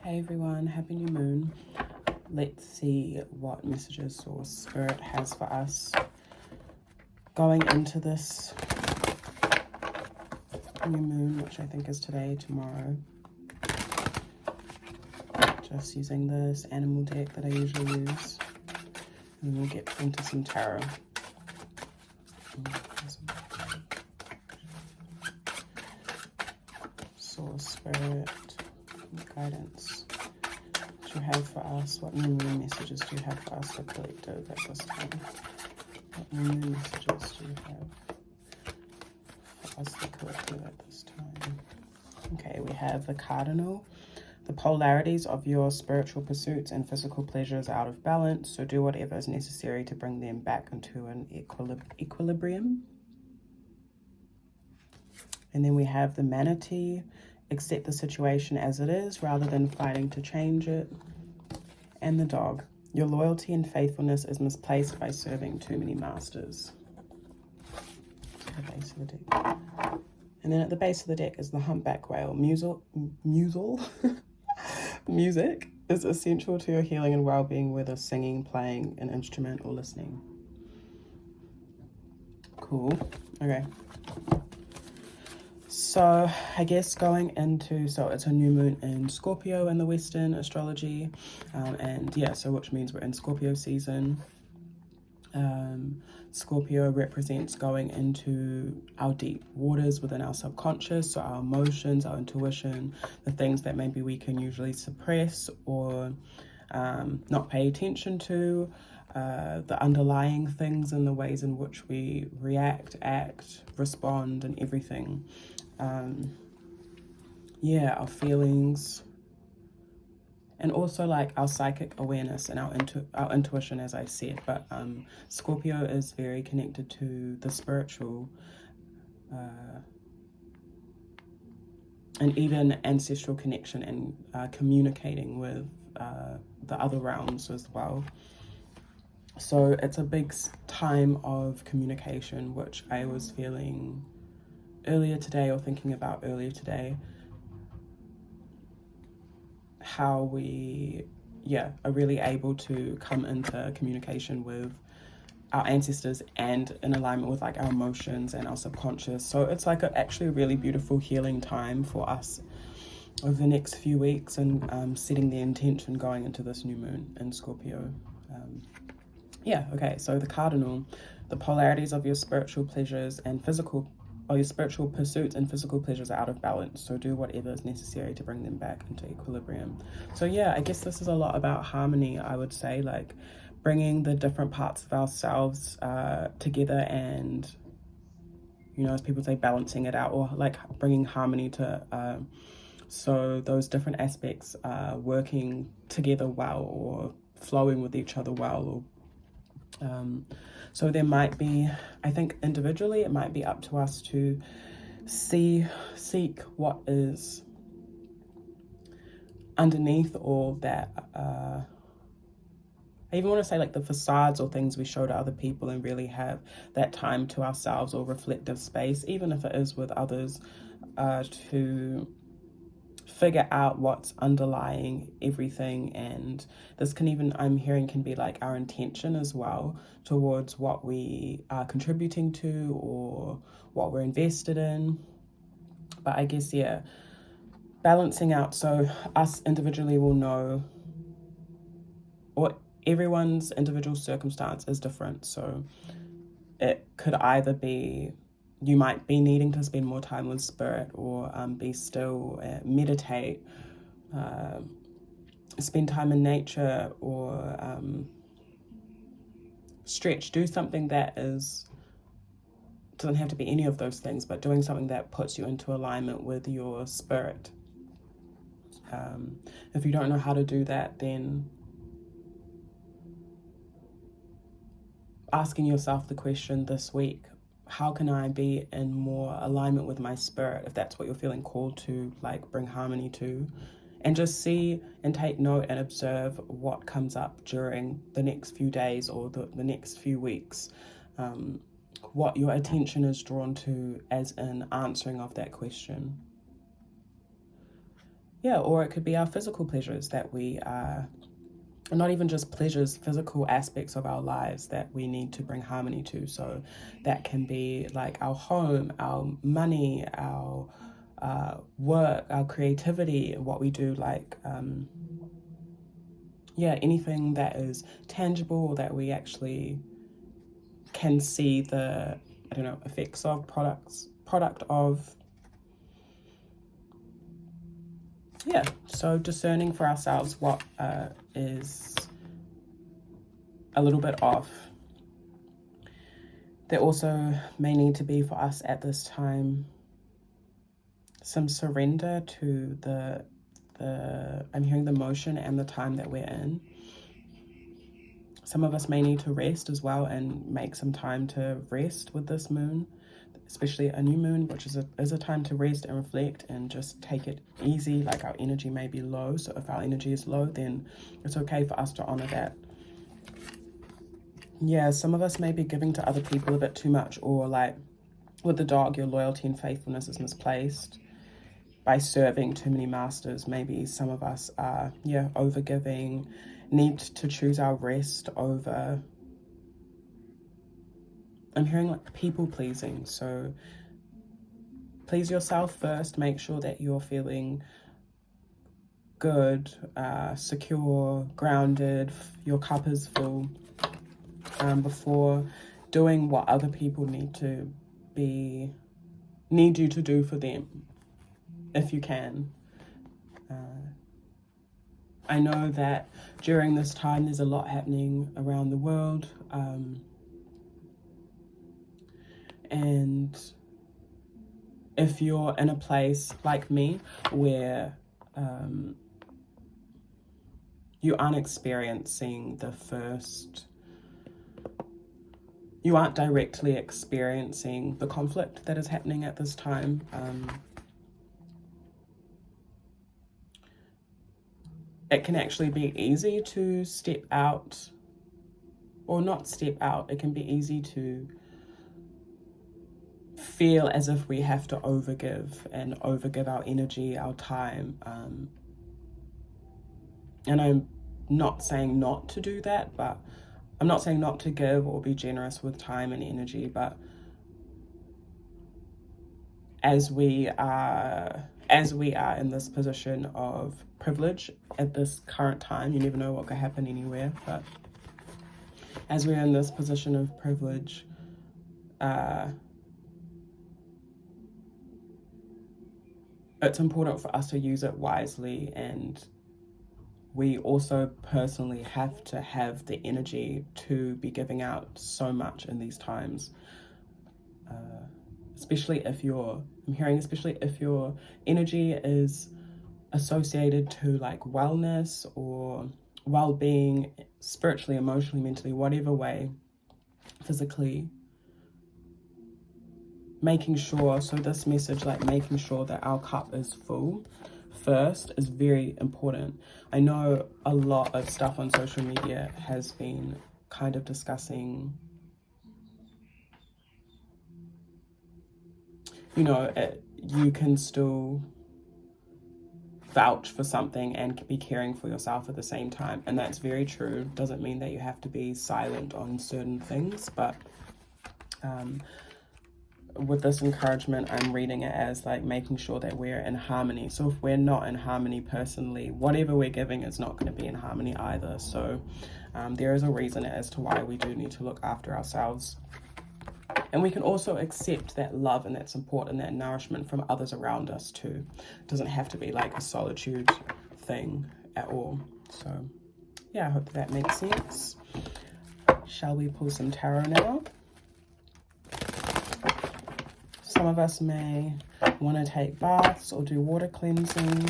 Hey everyone, happy new moon. Let's see what messages or spirit has for us going into this new moon, which I think is today, tomorrow. Just using this animal deck that I usually use, and we'll get into some tarot. Source, spirit, guidance. What you have for us? What new moon messages do you have for us, the collective, at this time? What new moon messages do you have for us, the collective, at this time? Okay, we have the cardinal. The polarities of your spiritual pursuits and physical pleasures are out of balance, so do whatever is necessary to bring them back into an equilibrium. And then we have the manatee. Accept the situation as it is rather than fighting to change it. And the dog. Your loyalty and faithfulness is misplaced by serving too many masters. At the base of the deck. And then at the base of the deck is the humpback whale. Music is essential to your healing and well-being, whether singing, playing an instrument, or listening. Cool. Okay. So I guess going into, so it's a new moon in Scorpio in the Western astrology. And yeah, so which means we're in Scorpio season. Scorpio represents going into our deep waters within our subconscious, so our emotions, our intuition, the things that maybe we can usually suppress or not pay attention to, the underlying things and the ways in which we react, act, respond, and everything. Yeah, our feelings. And also like our psychic awareness and our intuition, as I said. But Scorpio is very connected to the spiritual and even ancestral connection and communicating with the other realms as well. So it's a big time of communication, which I was feeling earlier today, or thinking about earlier today. How we are really able to come into communication with our ancestors and in alignment with like our emotions and our subconscious. So it's like actually a really beautiful healing time for us over the next few weeks, and setting the intention going into this new moon in Scorpio. Okay, so the cardinal, the polarities of your spiritual pleasures and your spiritual pursuits and physical pleasures are out of balance, so do whatever is necessary to bring them back into equilibrium. So yeah, I guess this is a lot about harmony, I would say, like bringing the different parts of ourselves together, and, you know, as people say, balancing it out, or like bringing harmony to so those different aspects are working together well, or flowing with each other well, or so there might be, I think individually, it might be up to us to seek what is underneath all that. I even want to say like the facades or things we show to other people, and really have that time to ourselves, or reflective space, even if it is with others, to figure out what's underlying everything. And this can even, I'm hearing, can be like our intention as well towards what we are contributing to or what we're invested in. But I guess, yeah, balancing out, so us individually will know, or everyone's individual circumstance is different, so it could either be you might be needing to spend more time with spirit, or be still, meditate, spend time in nature, or stretch, do something that doesn't have to be any of those things, but doing something that puts you into alignment with your spirit. If you don't know how to do that, then asking yourself the question this week, how can I be in more alignment with my spirit, if that's what you're feeling called to, like bring harmony to, and just see and take note and observe what comes up during the next few days, or the next few weeks, what your attention is drawn to as an answering of that question. yeah, or it could be our physical pleasures that we are, not even just pleasures, physical aspects of our lives that we need to bring harmony to. So that can be like our home, our money, our work, our creativity, what we do, like yeah, anything that is tangible, that we actually can see the, I don't know, effects of, product of. Yeah, so discerning for ourselves what is a little bit off. There also may need to be for us at this time some surrender to the I'm hearing the motion and the time that we're in. Some of us may need to rest as well and make some time to rest with this moon, especially a new moon, which is a time to rest and reflect and just take it easy. Like our energy may be low, so if our energy is low, then it's okay for us to honor that. Yeah, some of us may be giving to other people a bit too much, or like with the dog, your loyalty and faithfulness is misplaced by serving too many masters. Maybe some of us are, yeah, overgiving, need to choose our rest over, I'm hearing like people pleasing. So please yourself first, make sure that you're feeling good, secure, grounded, your cup is full, before doing what other people need you to do for them, if you can. I know that during this time there's a lot happening around the world, and if you're in a place like me where you aren't experiencing you aren't directly experiencing the conflict that is happening at this time, it can actually be easy to step out, or not step out. It can be easy to feel as if we have to overgive our energy, our time. And I'm not saying not to do that, but I'm not saying not to give or be generous with time and energy, but as we are in this position of privilege at this current time, you never know what could happen anywhere, but as we're in this position of privilege, it's important for us to use it wisely, and we also personally have to have the energy to be giving out so much in these times, especially if your energy is associated to like wellness or well-being, spiritually, emotionally, mentally, whatever way, physically. Making sure, so this message, like making sure that our cup is full first, is very important. I know a lot of stuff on social media has been kind of discussing, you know, you can still vouch for something and be caring for yourself at the same time, and that's very true. Doesn't mean that you have to be silent on certain things, but with this encouragement, I'm reading it as like making sure that we're in harmony. So if we're not in harmony personally, whatever we're giving is not going to be in harmony either. So there is a reason as to why we do need to look after ourselves. And we can also accept that love and that support and that nourishment from others around us too. It doesn't have to be like a solitude thing at all. So yeah, I hope that makes sense. Shall we pull some tarot now? Some of us may want to take baths or do water cleansing,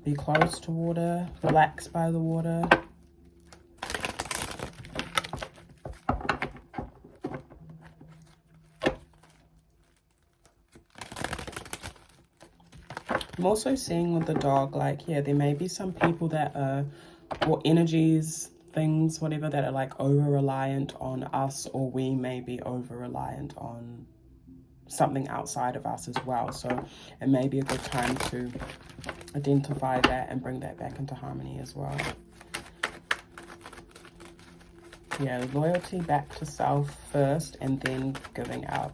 be close to water, relax by the water. I'm also seeing with the dog, like, yeah, there may be some people that are, or energies, things, whatever, that are like over-reliant on us, or we may be over-reliant on something outside of us as well. So it may be a good time to identify that and bring that back into harmony as well. Yeah, loyalty back to self first and then giving out.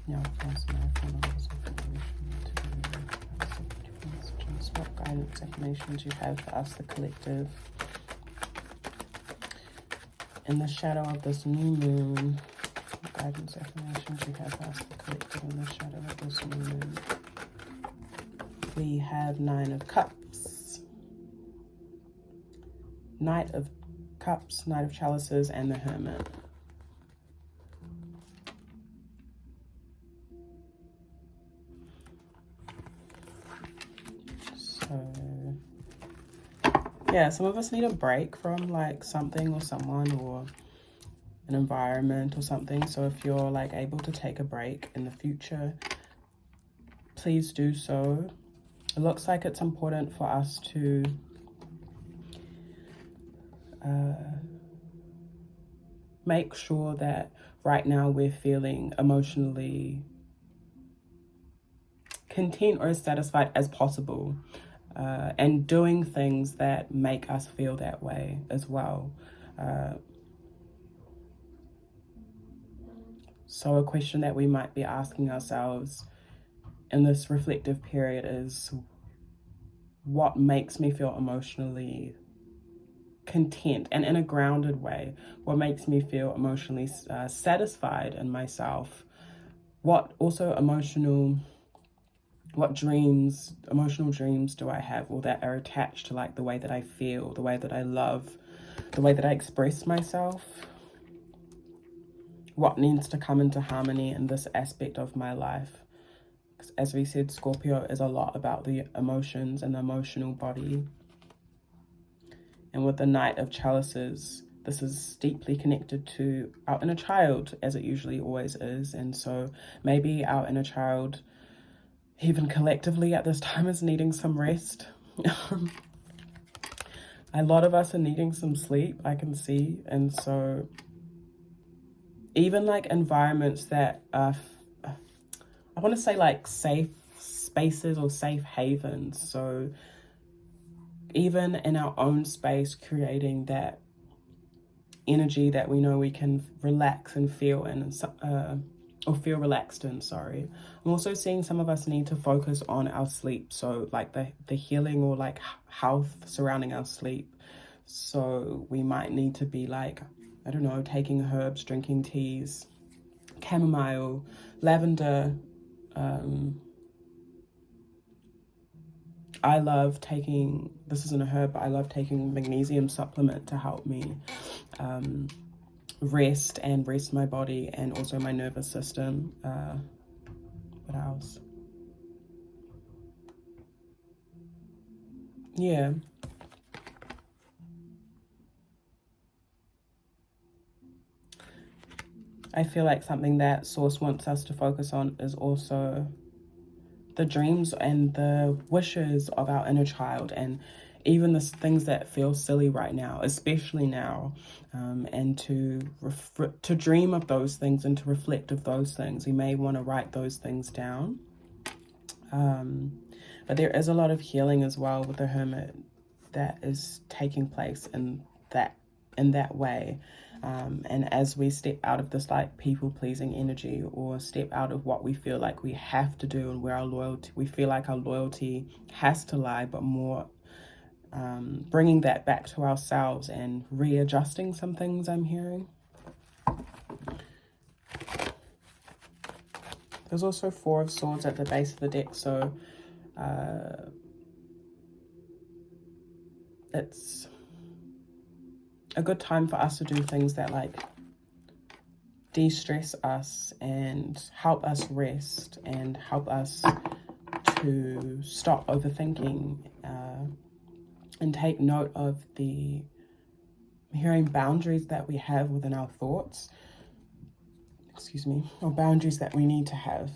What guidance, affirmations you have for us, the collective, in the shadow of this new moon? What guidance, affirmations you have for us, the collective, in the shadow of this new moon? We have 9 of Cups, Knight of Cups, Knight of Chalices, and the Hermit. So, yeah, some of us need a break from like something or someone or an environment or something. So if you're like able to take a break in the future, please do so. It looks like it's important for us to make sure that right now we're feeling emotionally content or as satisfied as possible, and doing things that make us feel that way as well. So a question that we might be asking ourselves in this reflective period is, what makes me feel emotionally content and in a grounded way? What makes me feel emotionally satisfied in myself? What also emotional dreams do I have, or that are attached to like the way that I feel, the way that I love, the way that I express myself? What needs to come into harmony in this aspect of my life? Because as we said, Scorpio is a lot about the emotions and the emotional body. And with the Knight of Chalices, this is deeply connected to our inner child, as it usually always is. And so maybe our inner child, even collectively at this time, is needing some rest. A lot of us are needing some sleep, I can see. And so even like environments that are, I want to say like safe spaces or safe havens. So even in our own space, creating that energy that we know we can relax and feel in, or feel relaxed in, sorry. I'm also seeing some of us need to focus on our sleep. So like the healing or like health surrounding our sleep. So we might need to be like, I don't know, taking herbs, drinking teas, chamomile, lavender. I love taking, this isn't a herb, but I love taking magnesium supplement to help me rest my body and also my nervous system. What else? Yeah. I feel like something that Source wants us to focus on is also the dreams and the wishes of our inner child, and even the things that feel silly right now, especially now, and to dream of those things and to reflect of those things. We may want to write those things down, but there is a lot of healing as well with the Hermit that is taking place in that way. And as we step out of this like people-pleasing energy, or step out of what we feel like we have to do and where our loyalty, we feel like our loyalty has to lie, but more bringing that back to ourselves and readjusting some things, I'm hearing. There's also 4 of Swords at the base of the deck, so it's a good time for us to do things that like de-stress us and help us rest and help us to stop overthinking, and take note of the hearing boundaries that we have within our thoughts, or boundaries that we need to have.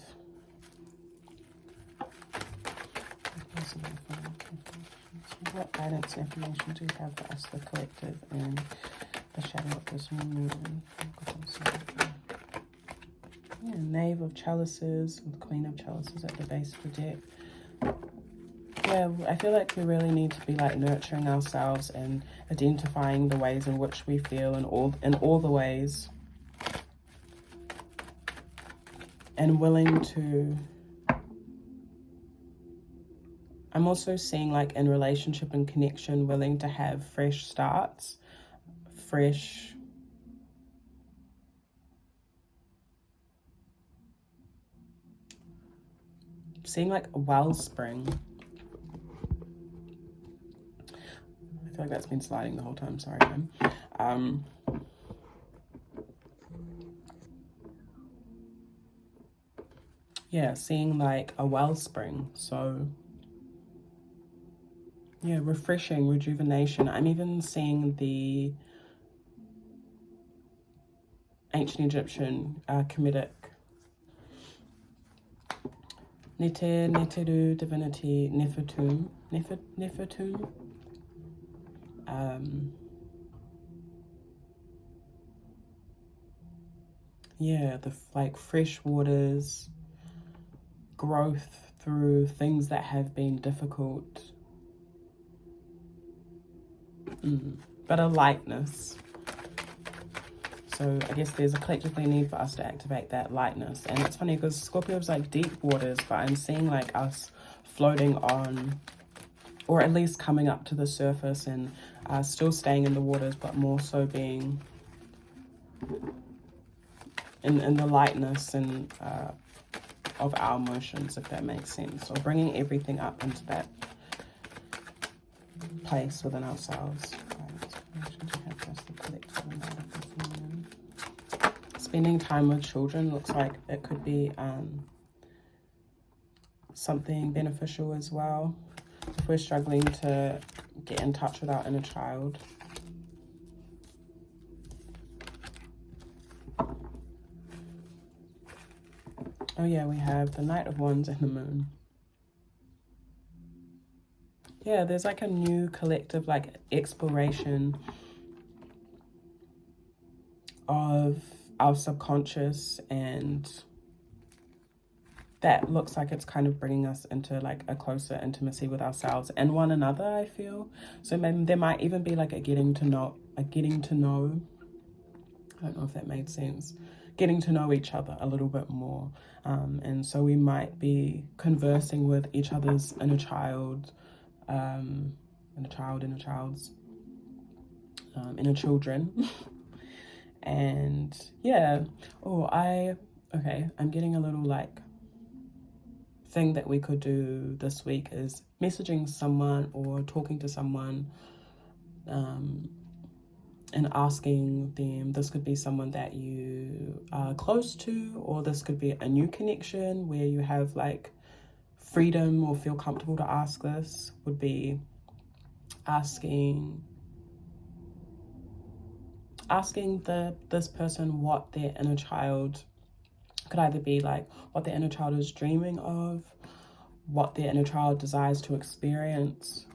What guidance and information do you have for us, the collective, and the shadow of this new moon? Yeah, Knave of Chalices with Queen of Chalices at the base of the deck. yeah, I feel like we really need to be like nurturing ourselves and identifying the ways in which we feel in all the ways, and willing to. I'm also seeing like in relationship and connection, willing to have fresh starts, seeing like a wellspring. I feel like that's been sliding the whole time, sorry, man. Yeah, seeing like a wellspring, so yeah, refreshing, rejuvenation. I'm even seeing the ancient Egyptian Kemetic Neteru divinity Nefertum. Yeah, the like fresh waters, growth through things that have been difficult, but a lightness. So I guess there's a collectively need for us to activate that lightness. And it's funny because Scorpio is like deep waters, but I'm seeing like us floating on, or at least coming up to the surface and still staying in the waters, but more so being in the lightness and of our emotions, if that makes sense. So bringing everything up into that place within ourselves. Spending time with children looks like it could be something beneficial as well. If we're struggling to get in touch with our inner child. Oh yeah, we have the Knight of Wands and the Moon. Yeah, there's like a new collective like exploration of our subconscious, and that looks like it's kind of bringing us into like a closer intimacy with ourselves and one another, I feel. So maybe there might even be like a getting to know. I don't know if that made sense. Getting to know each other a little bit more. And so we might be conversing with each other's inner child, inner children. And yeah, I'm getting a little like thing that we could do this week is messaging someone or talking to someone and asking them. This could be someone that you are close to, or this could be a new connection where you have like freedom or feel comfortable to ask. This would be asking this person what their inner child could either be like, what their inner child is dreaming of, what their inner child desires to experience,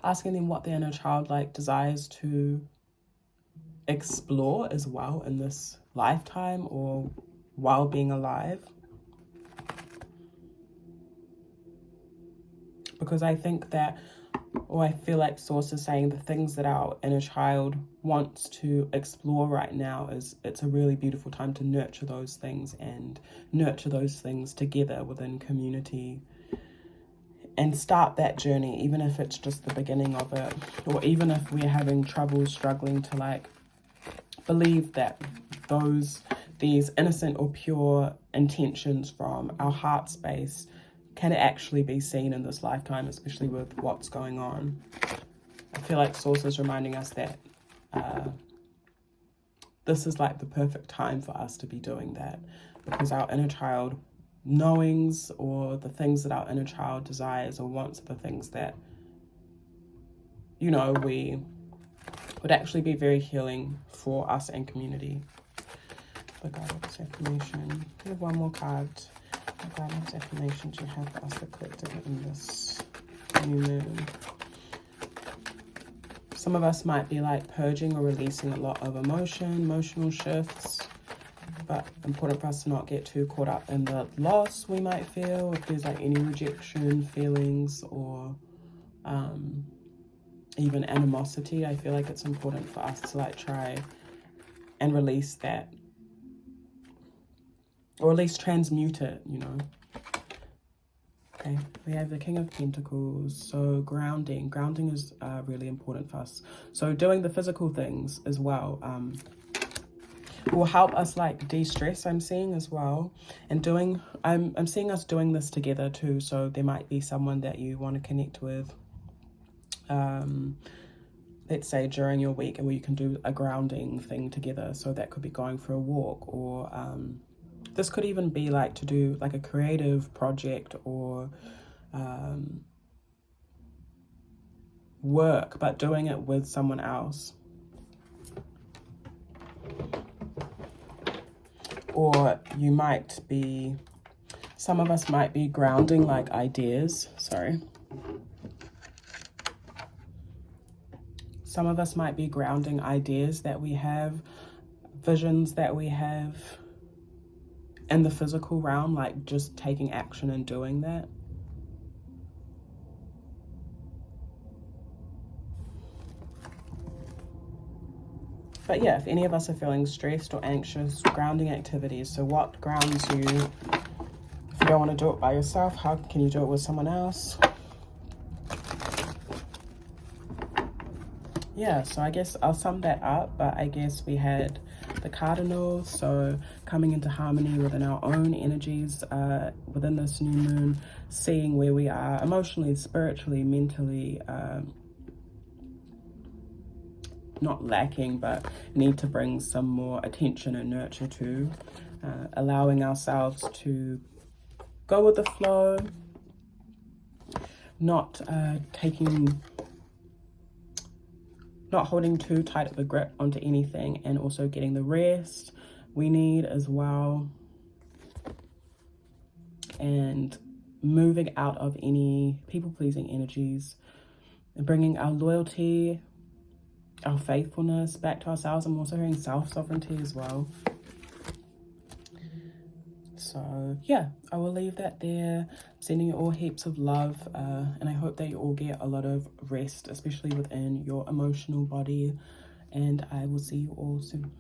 asking them what their inner child like desires to explore as well in this lifetime or while being alive. Because I think that, or I feel like Source is saying, the things that our inner child wants to explore right now, it's a really beautiful time to nurture those things and nurture those things together within community and start that journey, even if it's just the beginning of it, or even if we're having trouble struggling to like believe that these innocent or pure intentions from our heart space can actually be seen in this lifetime, especially with what's going on. I feel like Source is reminding us that this is like the perfect time for us to be doing that, because our inner child knowings, or the things that our inner child desires or wants, are the things that, you know, we would actually be very healing for us and community. The guidance affirmation. We have one more card. The guidance affirmation you have for us, the collective, in this new moon. Some of us might be like purging or releasing a lot of emotional shifts. but important for us to not get too caught up in the loss we might feel, if there's like any rejection feelings or even animosity. I feel like it's important for us to like try and release that, or at least transmute it, you know. Okay, we have the King of Pentacles. So grounding is really important for us. So doing the physical things as well will help us like de-stress, I'm seeing as well. And doing, I'm seeing us doing this together too. So there might be someone that you want to connect with, let's say during your week, and where you can do a grounding thing together. So that could be going for a walk, or this could even be like to do like a creative project or work, but doing it with someone else. Or you might be, some of us might be grounding like ideas, sorry. Some of us might be grounding ideas that we have, visions that we have in the physical realm, like just taking action and doing that. But yeah, if any of us are feeling stressed or anxious, grounding activities. So what grounds you? If you don't want to do it by yourself, how can you do it with someone else? Yeah, so I guess I'll sum that up, but I guess we had the cardinals, so coming into harmony within our own energies within this new moon, seeing where we are emotionally, spiritually, mentally, not lacking, but need to bring some more attention and nurture to, allowing ourselves to go with the flow, not holding too tight of a grip onto anything, and also getting the rest we need as well, and moving out of any people-pleasing energies and bringing our loyalty, our faithfulness back to ourselves. I'm also hearing self-sovereignty as well. So yeah, I will leave that there. Sending you all heaps of love, and I hope that you all get a lot of rest, especially within your emotional body, and I will see you all soon.